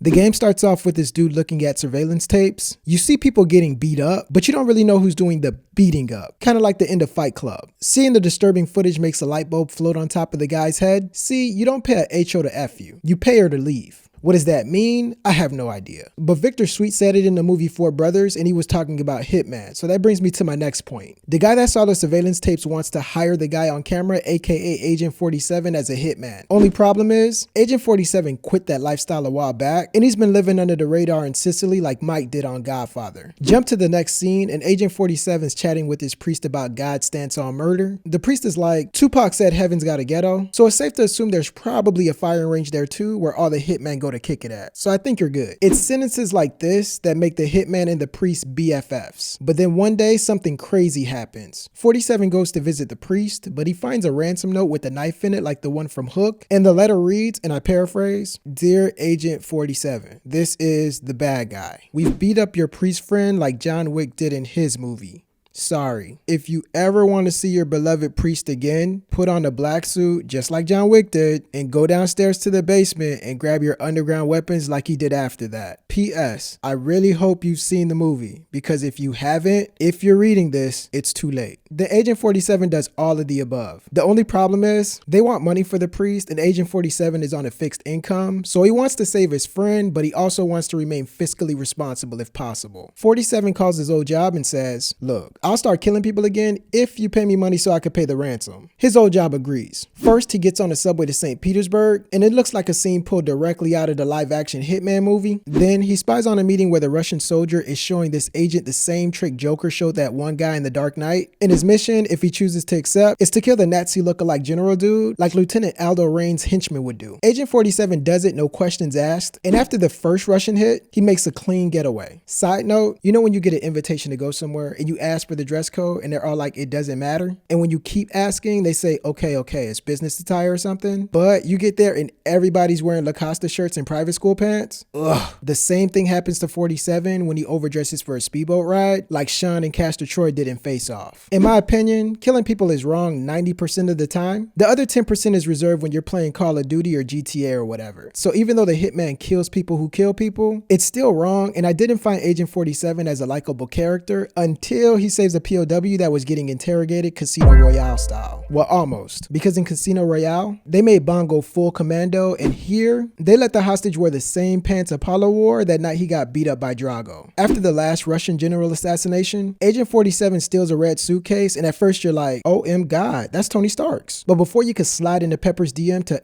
The game starts off with this dude looking at surveillance tapes. You see people getting beat up, but you don't really know who's doing the beating up, kind of like the end of Fight Club. Seeing the disturbing footage makes a light bulb float on top of the guy's head. See, you don't pay a HO to F you. You pay her to leave. What does that mean? I have no idea. But Victor Sweet said it in the movie Four Brothers, and he was talking about Hitman. So that brings me to my next point. The guy that saw the surveillance tapes wants to hire the guy on camera, aka Agent 47, as a hitman. Only problem is, Agent 47 quit that lifestyle a while back, and he's been living under the radar in Sicily like Mike did on Godfather. Jump to the next scene, and Agent 47's chatting with his priest about God's stance on murder. The priest is like, Tupac said heaven's got a ghetto, so it's safe to assume there's probably a firing range there too, where all the hitmen go to kick it at. So I think you're good. It's sentences like this that make the hitman and the priest BFFs. But then one day something crazy happens. 47 goes to visit the priest, but he finds a ransom note with a knife in it like the one from Hook. And the letter reads, and I paraphrase, "Dear Agent 47, this is the bad guy. We've beat up your priest friend like John Wick did in his movie. Sorry. If you ever want to see your beloved priest again, put on a black suit just like John Wick did and go downstairs to the basement and grab your underground weapons like he did after that. P.S. I really hope you've seen the movie, because if you haven't, if you're reading this, it's too late." The Agent 47 does all of the above. The only problem is they want money for the priest, and Agent 47 is on a fixed income, so he wants to save his friend, but he also wants to remain fiscally responsible if possible. 47 calls his old job and says, "Look, I'll start killing people again if you pay me money so I can pay the ransom." His old job agrees. First, he gets on the subway to St. Petersburg, and it looks like a scene pulled directly out of the live-action Hitman movie. Then he spies on a meeting where the Russian soldier is showing this agent the same trick Joker showed that one guy in The Dark Knight. And his mission, if he chooses to accept, is to kill the Nazi lookalike general dude like Lieutenant Aldo Rain's henchman would do. Agent 47 does it, no questions asked, and after the first Russian hit, he makes a clean getaway. Side note, you know when you get an invitation to go somewhere and you ask for the dress code and they're all like, it doesn't matter? And when you keep asking, they say, okay, it's business attire or something. But you get there and everybody's wearing Lacoste shirts and private school pants. Ugh. The same thing happens to 47 when he overdresses for a speedboat ride, like Sean and Castor Troy did in Face Off. In my opinion, killing people is wrong 90% of the time. The other 10% is reserved when you're playing Call of Duty or GTA or whatever. So even though the hitman kills people who kill people, it's still wrong, and I didn't find Agent 47 as a likable character until he saves a POW that was getting interrogated Casino Royale style. Well, almost. Because in Casino Royale, they made Bond go full commando, and here, they let the hostage wear the same pants Apollo wore that night he got beat up by Drago. After the last Russian general assassination, Agent 47 steals a red suitcase, and at first you're like, oh God, that's Tony Stark's. But before you could slide into Pepper's DM to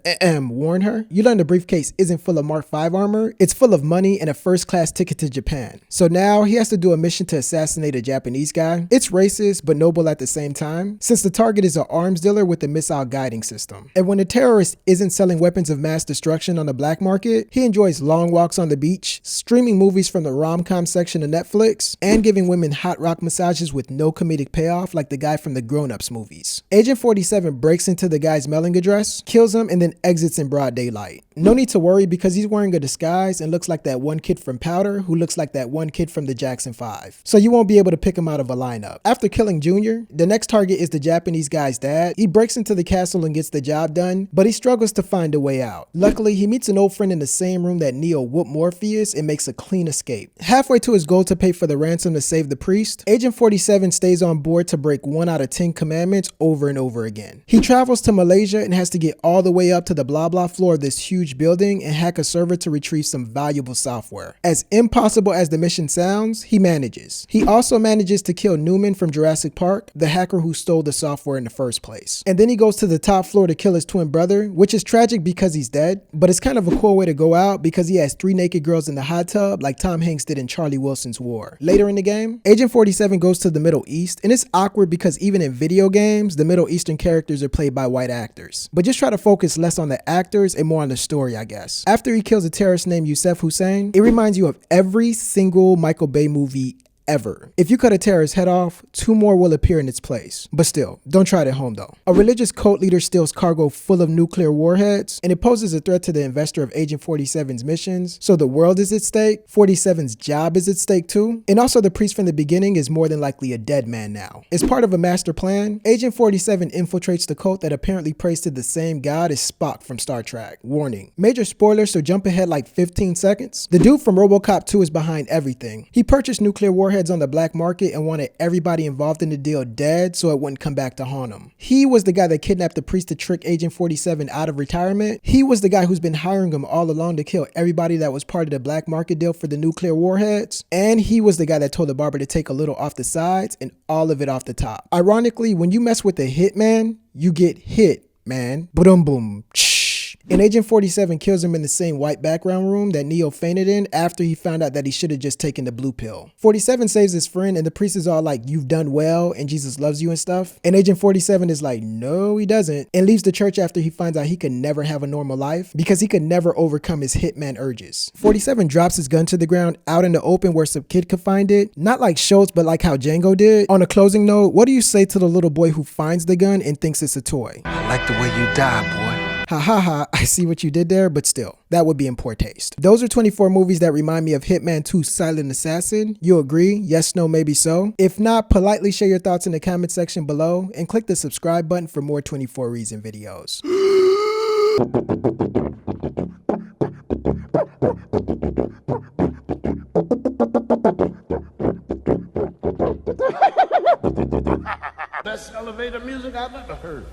warn her, you learn the briefcase isn't full of Mark V armor, it's full of money and a first-class ticket to Japan. So now he has to do a mission to assassinate a Japanese guy. It's racist, but noble at the same time, since the target is an arms dealer with a missile guiding system. And when the terrorist isn't selling weapons of mass destruction on the black market, he enjoys long walks on the beach, streaming movies from the rom-com section of Netflix, and giving women hot rock massages with no comedic payoff like the guy from the Grown Ups movies. Agent 47 breaks into the guy's mailing address, kills him, and then exits in broad daylight. No need to worry because he's wearing a disguise and looks like that one kid from Powder who looks like that one kid from the Jackson 5. So you won't be able to pick him out of a lineup. After killing Junior, the next target is the Japanese guy's dad. He breaks into the castle and gets the job done, but he struggles to find a way out. Luckily, he meets an old friend in the same room that Neo whooped Morpheus and makes a clean escape. Halfway to his goal to pay for the ransom to save the priest, Agent 47 stays on board to break 1 out of 10 commandments over and over again. He travels to Malaysia and has to get all the way up to the blah blah floor of this huge building and hack a server to retrieve some valuable software. As impossible as the mission sounds, he manages. He also manages to kill Newman from Jurassic Park, the hacker who stole the software in the first place. And then he goes to the top floor to kill his twin brother, which is tragic because he's dead, but it's kind of a cool way to go out because he has 3 naked girls in the hot tub like Tom Hanks did in Charlie Wilson's War. Later in the game, Agent 47 goes to the Middle East, and it's awkward because even in video games, the Middle Eastern characters are played by white actors. But just try to focus less on the actors and more on the story, I guess. After he kills a terrorist named Youssef Hussein, it reminds you of every single Michael Bay movie ever. If you cut a terrorist's head off, 2 more will appear in its place. But still, don't try it at home though. A religious cult leader steals cargo full of nuclear warheads, and it poses a threat to the investor of Agent 47's missions. So the world is at stake, 47's job is at stake too, and also the priest from the beginning is more than likely a dead man now. As part of a master plan, Agent 47 infiltrates the cult that apparently prays to the same god as Spock from Star Trek. Warning, major spoilers, so jump ahead like 15 seconds. The dude from RoboCop 2 is behind everything. He purchased nuclear warheads on the black market and wanted everybody involved in the deal dead so it wouldn't come back to haunt him. He was the guy that kidnapped the priest to trick Agent 47 out of retirement. He was the guy who's been hiring him all along to kill everybody that was part of the black market deal for the nuclear warheads. And he was the guy that told the barber to take a little off the sides and all of it off the top. Ironically, when you mess with a hitman, you get hit, man. Boom, boom. And Agent 47 kills him in the same white background room that Neo fainted in after he found out that he should have just taken the blue pill. 47 saves his friend and the priest is all like, you've done well and Jesus loves you and stuff. And Agent 47 is like, no, he doesn't, and leaves the church after he finds out he could never have a normal life because he could never overcome his hitman urges. 47 drops his gun to the ground out in the open where some kid could find it. Not like Schultz, but like how Django did. On a closing note, what do you say to the little boy who finds the gun and thinks it's a toy? I like the way you die, boy. Ha ha ha, I see what you did there, but still, that would be in poor taste. Those are 24 movies that remind me of Hitman 2's Silent Assassin. You agree? Yes, no, maybe so? If not, politely share your thoughts in the comment section below and click the subscribe button for more 24 Reason videos. Best elevator music I've ever heard.